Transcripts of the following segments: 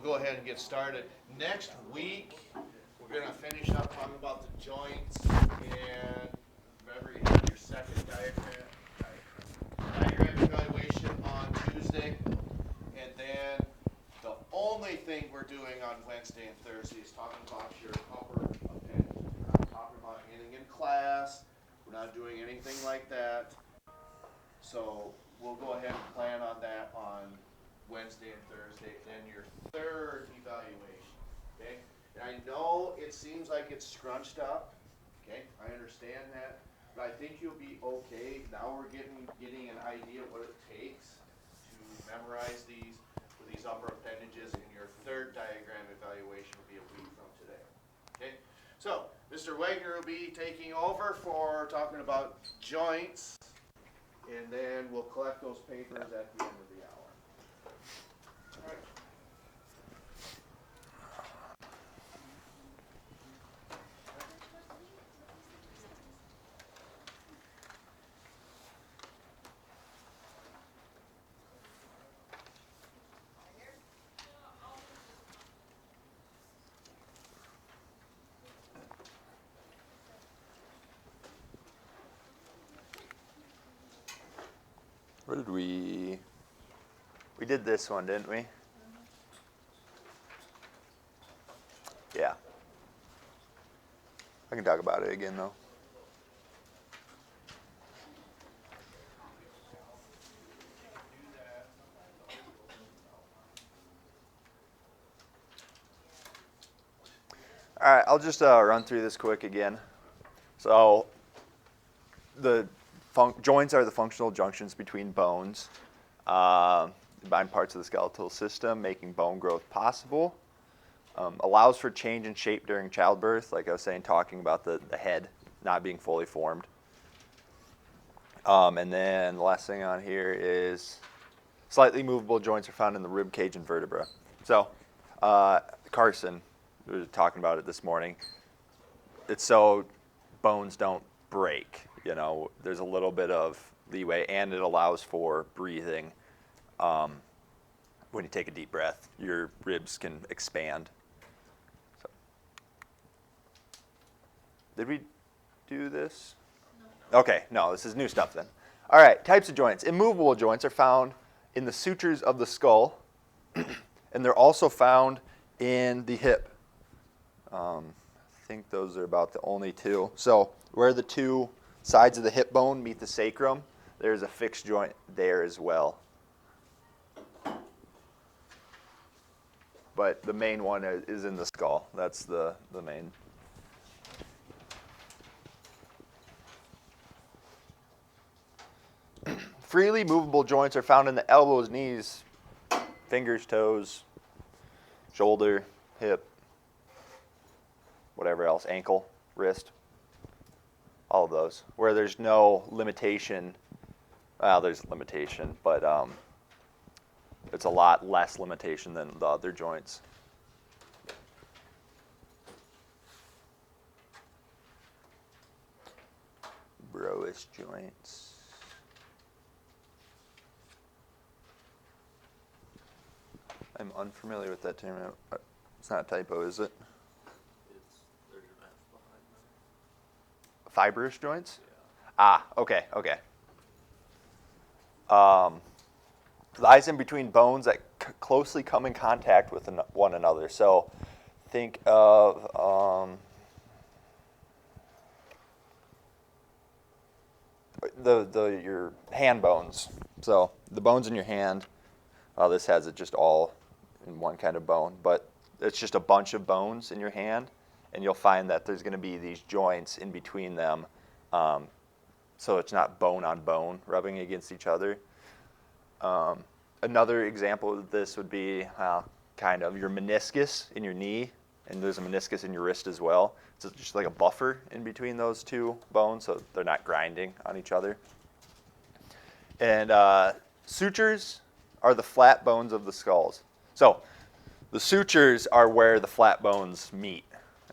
we'll go ahead and get started. Next week, we're going to finish up talking about the joints, and remember you have your second diagram evaluation on Tuesday, and then the only thing we're doing on Wednesday and Thursday is talking about your upper appendage. We're not talking about anything in class. We're not doing anything like that. So we'll go ahead and plan on that on Wednesday and Thursday, then your third evaluation, okay? And I know it seems like it's scrunched up, okay? I understand that, but I think you'll be okay. Now we're getting an idea of what it takes to memorize these for these upper appendages, and your third diagram evaluation will be a week from today, okay? So Mr. Wagner will be taking over for talking about joints, and then we'll collect those papers at the end of the hour. All right. What did we did this one, didn't we? Yeah. I can talk about it again, though. All right, I'll just run through this quick again. So the joints are the functional junctions between bones, combine parts of the skeletal system, making bone growth possible. Allows for change in shape during childbirth, like I was saying, talking about the head not being fully formed. And then the last thing on here is slightly movable joints are found in the rib cage and vertebra. So Carson, we were talking about it this morning. It's so bones don't break. You know, there's a little bit of leeway, and it allows for breathing. When you take a deep breath, your ribs can expand. So. Did we do this? No. Okay, no, this is new stuff then. All right, types of joints. Immovable joints are found in the sutures of the skull, and they're also found in the hip. I think those are about the only two. So where the two sides of the hip bone meet the sacrum, there's a fixed joint there as well. But the main one is in the skull. That's the main. Freely movable joints are found in the elbows, knees, fingers, toes, shoulder, hip, whatever else, ankle, wrist. All of those, where there's no limitation. Well, there's a limitation, but it's a lot less limitation than the other joints. Brois joints. I'm unfamiliar with that term. It's not a typo, is it? There's an F behind that. Fibrous joints? Yeah. Ah, okay. Lies in between bones that closely come in contact with one another. So think of your hand bones. So the bones in your hand, this has it just all in one kind of bone, but it's just a bunch of bones in your hand, and you'll find that there's going to be these joints in between them, so it's not bone on bone rubbing against each other. Another example of this would be kind of your meniscus in your knee, and there's a meniscus in your wrist as well. So it's just like a buffer in between those two bones, so they're not grinding on each other. And sutures are the flat bones of the skulls. So the sutures are where the flat bones meet,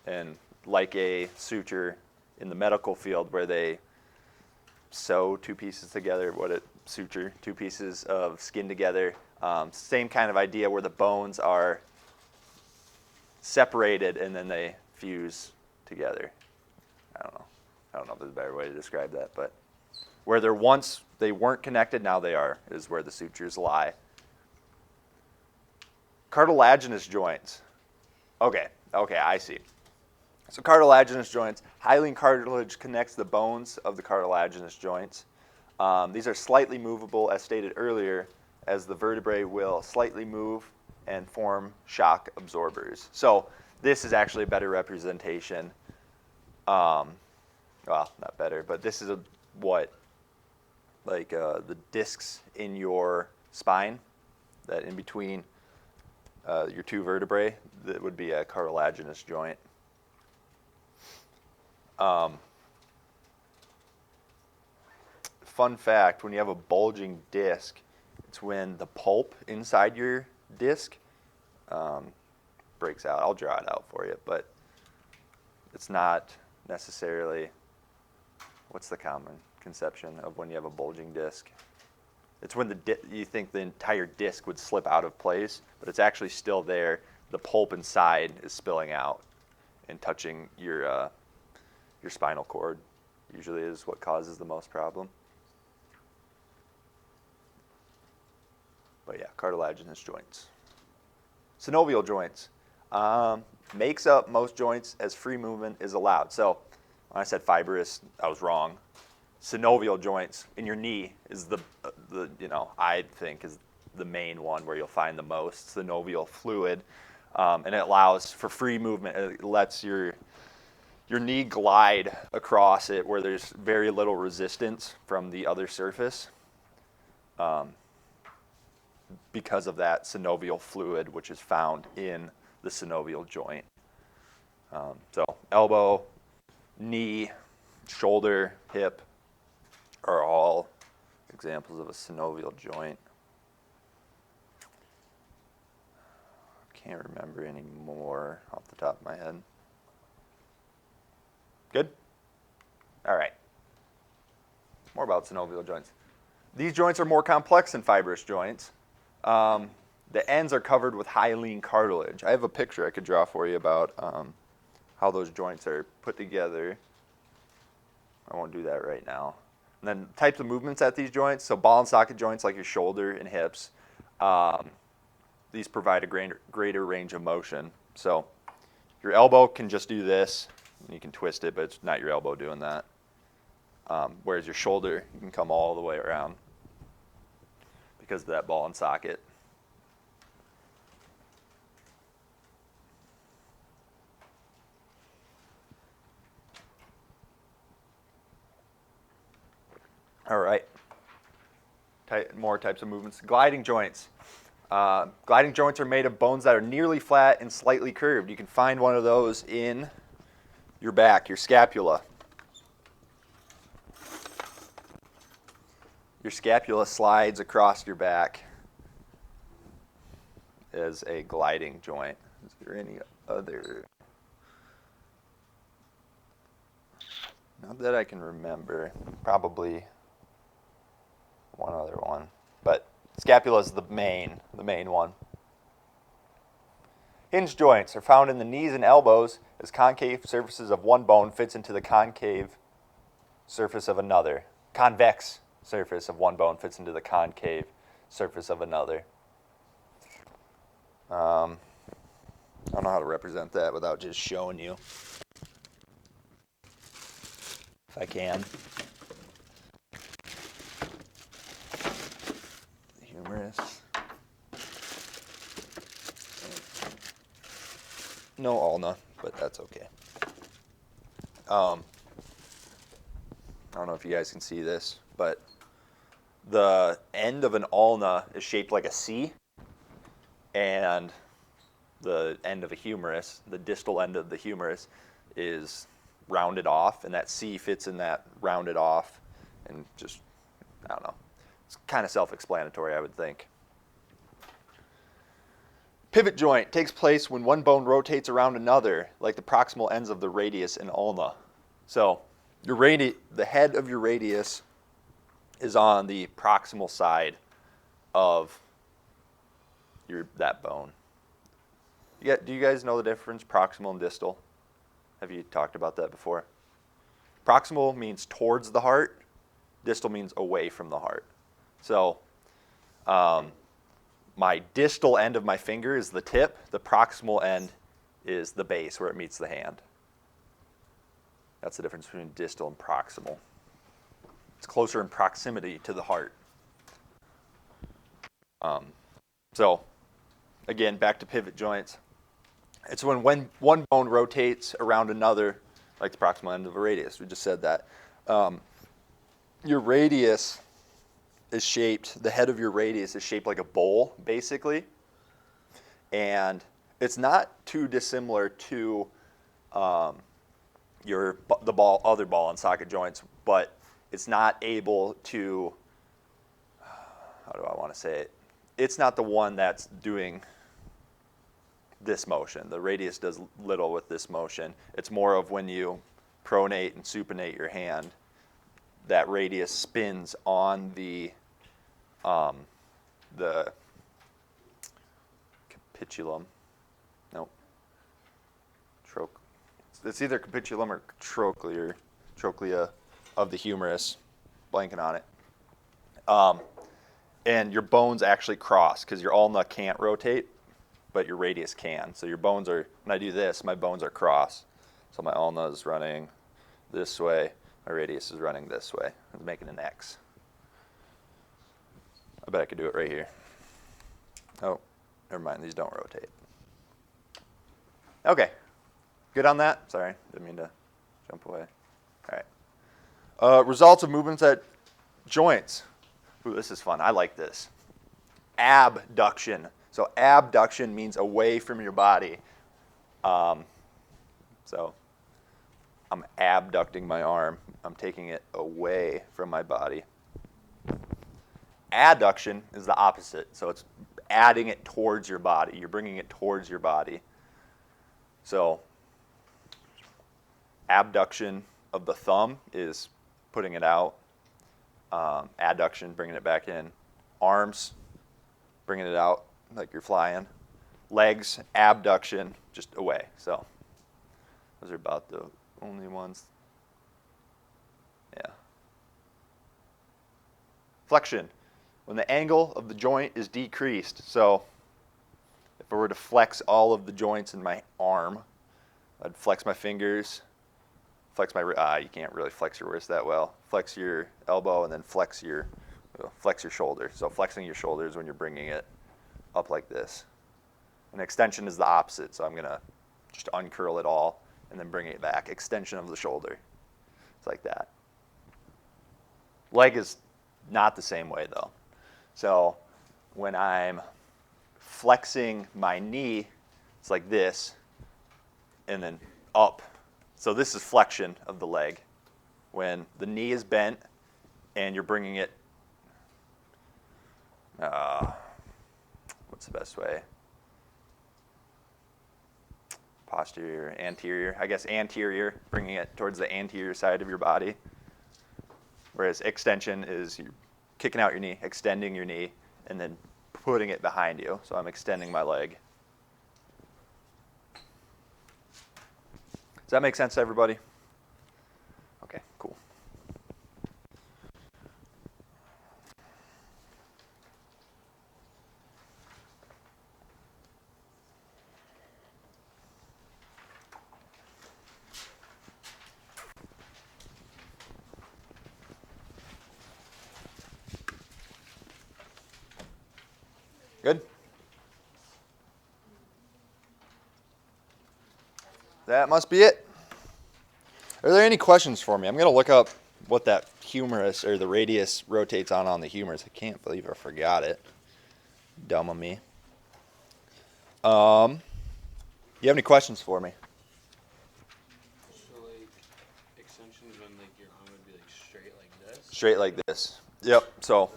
and like a suture in the medical field where they sew two pieces together, suture two pieces of skin together. Same kind of idea where the bones are separated and then they fuse together. I don't know. I don't know if there's a better way to describe that, but where they weren't connected, now they are, is where the sutures lie. Cartilaginous joints. Okay, I see. So cartilaginous joints, hyaline cartilage connects the bones of the cartilaginous joints. These are slightly movable, as stated earlier, as the vertebrae will slightly move and form shock absorbers. So this is actually a better representation. Well, not better, but this is the discs in your spine, that in between your two vertebrae, that would be a cartilaginous joint. Fun fact, when you have a bulging disc, it's when the pulp inside your disc breaks out. I'll draw it out for you, but it's not necessarily, what's the common conception of when you have a bulging disc? It's when you think the entire disc would slip out of place, but it's actually still there. The pulp inside is spilling out and touching your spinal cord. Usually is what causes the most problem. But yeah, cartilaginous joints. Synovial joints. Makes up most joints as free movement is allowed. So when I said fibrous, I was wrong. Synovial joints in your knee is I think is the main one where you'll find the most synovial fluid, and it allows for free movement. It lets your knee glide across it where there's very little resistance from the other surface, because of that synovial fluid which is found in the synovial joint. So elbow, knee, shoulder, hip are all examples of a synovial joint. Can't remember any more off the top of my head. Good? All right. More about synovial joints. These joints are more complex than fibrous joints. The ends are covered with hyaline cartilage. I have a picture I could draw for you about how those joints are put together. I won't do that right now. And then types of movements at these joints. So ball and socket joints like your shoulder and hips. These provide a greater range of motion. So your elbow can just do this. And you can twist it, but it's not your elbow doing that. Whereas your shoulder, you can come all the way around because of that ball and socket. All right. More types of movements. Gliding joints. Gliding joints are made of bones that are nearly flat and slightly curved. You can find one of those in your back, your scapula. Your scapula slides across your back as a gliding joint. Is there any other? Not that I can remember. Probably one other one. But scapula is the main one. Hinge joints are found in the knees and elbows as concave surfaces of one bone fits into the concave surface of another. Convex surface of one bone fits into the concave surface of another. I don't know how to represent that without just showing you. If I can. Humerus. No ulna, but that's okay. I don't know if you guys can see this, but the end of an ulna is shaped like a C, and the end of a humerus, the distal end of the humerus, is rounded off, and that C fits in that rounded off, and just, I don't know. It's kind of self-explanatory, I would think. Pivot joint takes place when one bone rotates around another, like the proximal ends of the radius and ulna. So the head of your radius is on the proximal side of that bone. Yeah, do you guys know the difference, proximal and distal? Have you talked about that before? Proximal means towards the heart. Distal means away from the heart. So my distal end of my finger is the tip. The proximal end is the base where it meets the hand. That's the difference between distal and proximal. It's closer in proximity to the heart. So again, back to pivot joints. It's when one bone rotates around another, like the proximal end of a radius. We just said that. Your radius is shaped, the head of your radius is shaped like a bowl, basically. And it's not too dissimilar to other ball and socket joints, but it's not able to, how do I want to say it? It's not the one that's doing this motion. The radius does little with this motion. It's more of when you pronate and supinate your hand, that radius spins on the capitulum. Nope. It's either capitulum or trochlea of the humerus. Blanking on it. And your bones actually cross because your ulna can't rotate, but your radius can. So your bones are, when I do this, my bones are cross. So my ulna is running this way, my radius is running this way. I'm making an X. I bet I could do it right here. Oh, never mind, these don't rotate. Okay, good on that? Sorry, didn't mean to jump away. All right. Results of movements at joints. Ooh, this is fun, I like this. Abduction. So abduction means away from your body. So I'm abducting my arm. I'm taking it away from my body. Adduction is the opposite. So it's adding it towards your body. You're bringing it towards your body. So abduction of the thumb is putting it out. Adduction, bringing it back in. Arms, bringing it out like you're flying. Legs, abduction, just away. So those are about the only ones. Yeah. Flexion, when the angle of the joint is decreased. So if I were to flex all of the joints in my arm, I'd flex my fingers, flex my, you can't really flex your wrist that well. Flex your elbow and then flex your shoulder. So flexing your shoulder is when you're bringing it up like this. And extension is the opposite. So I'm going to just uncurl it all and then bring it back. Extension of the shoulder. It's like that. Leg is not the same way though. So when I'm flexing my knee, it's like this, and then up. So this is flexion of the leg. When the knee is bent and you're bringing it, what's the best way? Posterior, anterior. I guess anterior, bringing it towards the anterior side of your body. Whereas extension is you're kicking out your knee, extending your knee, and then putting it behind you. So I'm extending my leg. Does that make sense to everybody? Okay, cool. Good? That must be it. Are there any questions for me? I'm going to look up what that humerus or the radius rotates on the humerus. I can't believe I forgot it. Dumb of me. You have any questions for me? So like extensions when like your arm would be like straight like this. Straight like this. Yep. So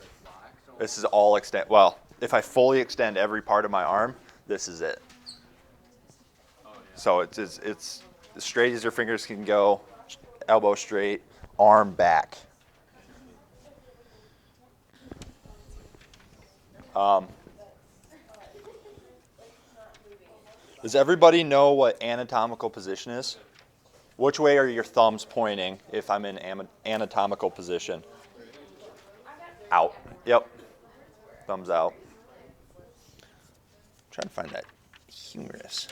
this is all extend. Well, if I fully extend every part of my arm, this is it. Oh, yeah. So it's as straight as your fingers can go, elbow straight, arm back. Does everybody know what anatomical position is? Which way are your thumbs pointing if I'm in anatomical position? Out. Yep. Thumbs out. Trying to find that humerus.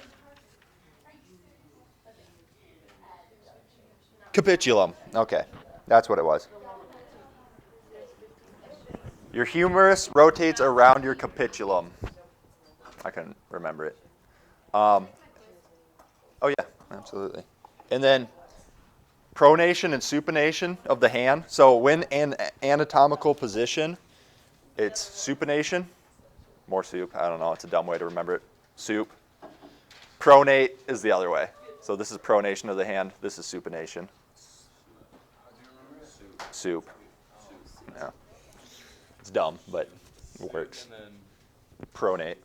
Capitulum. Okay, that's what it was. Your humerus rotates around your capitulum. I can remember it. Oh yeah, absolutely. And then pronation and supination of the hand. So when in anatomical position, it's supination. More soup. I don't know. It's a dumb way to remember it. Soup. Pronate is the other way. So this is pronation of the hand. This is supination. Soup. Yeah. It's dumb, but it works. And then Pronate. pronate.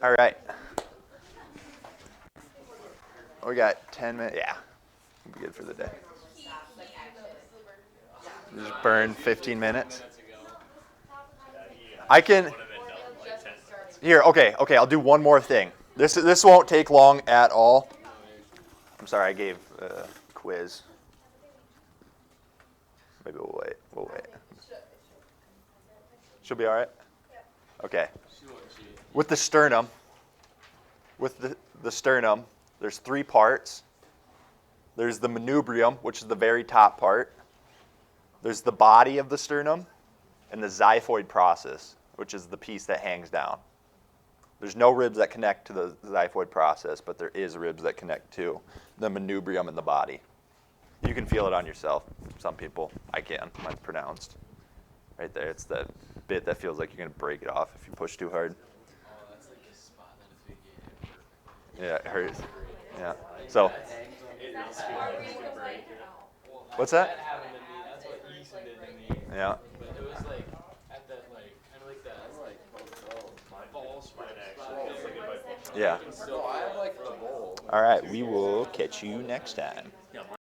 All right. We got 10 minutes. Yeah. We'll be good for the day. Just burn 15 minutes. I can. Here, okay, I'll do one more thing. This won't take long at all. I'm sorry, I gave a quiz. Maybe we'll wait. She'll be all right? Okay. With the sternum, there's 3 parts. There's the manubrium, which is the very top part. There's the body of the sternum, and the xiphoid process, which is the piece that hangs down. There's no ribs that connect to the xiphoid process, but there is ribs that connect to the manubrium in the body. You can feel it on yourself. Some people, I can. Mine's pronounced. Right there, it's the bit that feels like you're going to break it off if you push too hard. Oh, that's like a spot that if you get Yeah, it hurts. Yeah. So, what's that? happened to me. That's what Eason did to me. Yeah. But it was like at that like kind of like that. That's like my balls spot. Yeah. No, I have like the bowl. All right, we will catch you next time.